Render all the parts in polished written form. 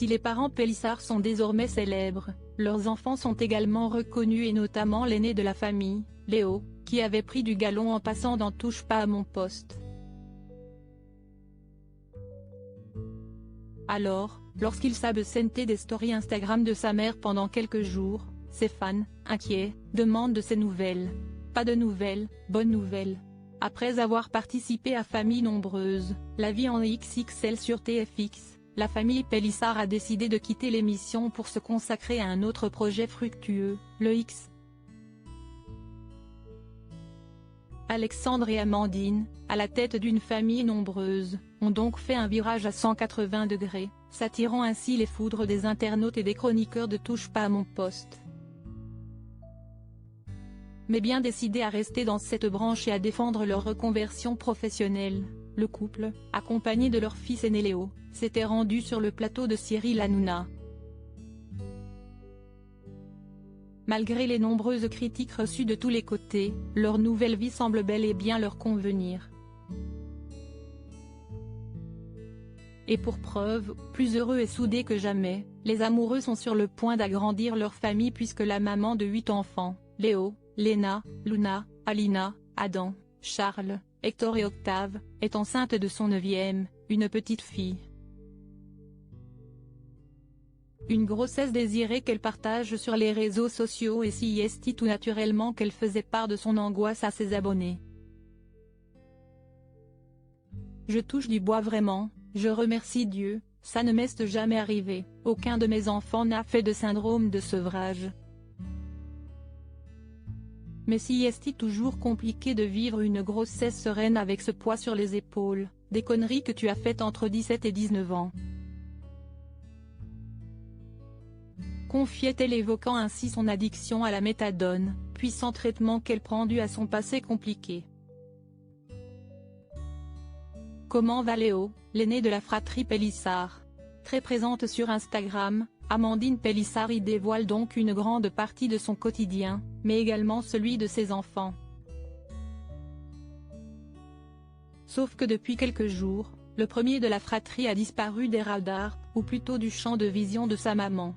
Si les parents Pélissard sont désormais célèbres, leurs enfants sont également reconnus et notamment l'aîné de la famille, Léo, qui avait pris du galon en passant dans Touche pas à mon poste. Alors, lorsqu'il s'absentait des stories Instagram de sa mère pendant quelques jours, ses fans, inquiets, demandent de ses nouvelles. Pas de nouvelles, bonne nouvelle. Après avoir participé à Famille Nombreuse, la vie en XXL sur TFX, la famille Pélissard a décidé de quitter l'émission pour se consacrer à un autre projet fructueux, le X. Alexandre et Amandine, à la tête d'une famille nombreuse, ont donc fait un virage à 180 degrés, s'attirant ainsi les foudres des internautes et des chroniqueurs de Touche pas à mon poste. Mais bien décidés à rester dans cette branche et à défendre leur reconversion professionnelle, le couple, accompagné de leur fils aîné Léo, s'était rendu sur le plateau de Cyril Hanouna. Malgré les nombreuses critiques reçues de tous les côtés, leur nouvelle vie semble bel et bien leur convenir. Et pour preuve, plus heureux et soudés que jamais, les amoureux sont sur le point d'agrandir leur famille puisque la maman de 8 enfants, Léo, Léna, Luna, Alina, Adam, Charles, Hector et Octave, est enceinte de son 9e, une petite fille. Une grossesse désirée qu'elle partage sur les réseaux sociaux et si est tout naturellement qu'elle faisait part de son angoisse à ses abonnés. Je touche du bois vraiment, je remercie Dieu, ça ne m'est jamais arrivé, aucun de mes enfants n'a fait de syndrome de sevrage. Mais si est toujours compliqué de vivre une grossesse sereine avec ce poids sur les épaules, des conneries que tu as faites entre 17 et 19 ans. Confiait-elle évoquant ainsi son addiction à la méthadone, puissant traitement qu'elle prend dû à son passé compliqué. Comment va Léo, l'aîné de la fratrie Pélissard? Très présente sur Instagram, Amandine Pélissard y dévoile donc une grande partie de son quotidien, mais également celui de ses enfants. Sauf que depuis quelques jours, le premier de la fratrie a disparu des radars, ou plutôt du champ de vision de sa maman.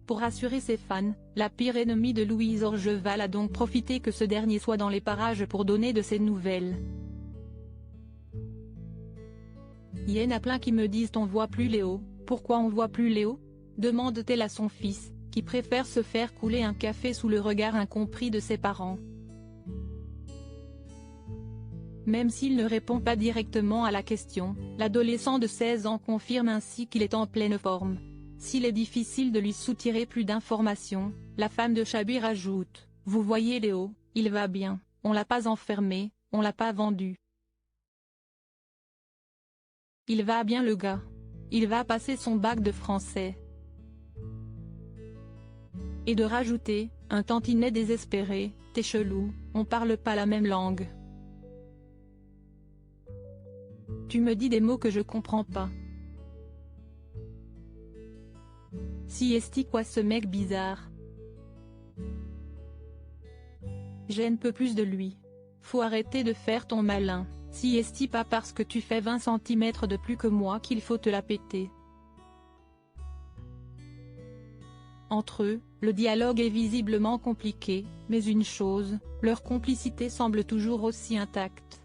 Pour rassurer ses fans, la pire ennemie de Louise Orgeval a donc profité que ce dernier soit dans les parages pour donner de ses nouvelles. Y en a plein qui me disent on voit plus Léo, pourquoi on voit plus Léo? Demande-t-elle à son fils, qui préfère se faire couler un café sous le regard incompris de ses parents. Même s'il ne répond pas directement à la question, l'adolescent de 16 ans confirme ainsi qu'il est en pleine forme. S'il est difficile de lui soutirer plus d'informations, la femme de Chabir ajoute « Vous voyez Léo, il va bien, on l'a pas enfermé, on l'a pas vendu. Il va bien le gars. Il va passer son bac de français. » Et de rajouter « Un tantinet désespéré, t'es chelou, on parle pas la même langue. Tu me dis des mots que je comprends pas. » Si est quoi ce mec bizarre? J'en peux plus de lui. Faut arrêter de faire ton malin, si est pas parce que tu fais 20 cm de plus que moi qu'il faut te la péter. Entre eux, le dialogue est visiblement compliqué, mais une chose, leur complicité semble toujours aussi intacte.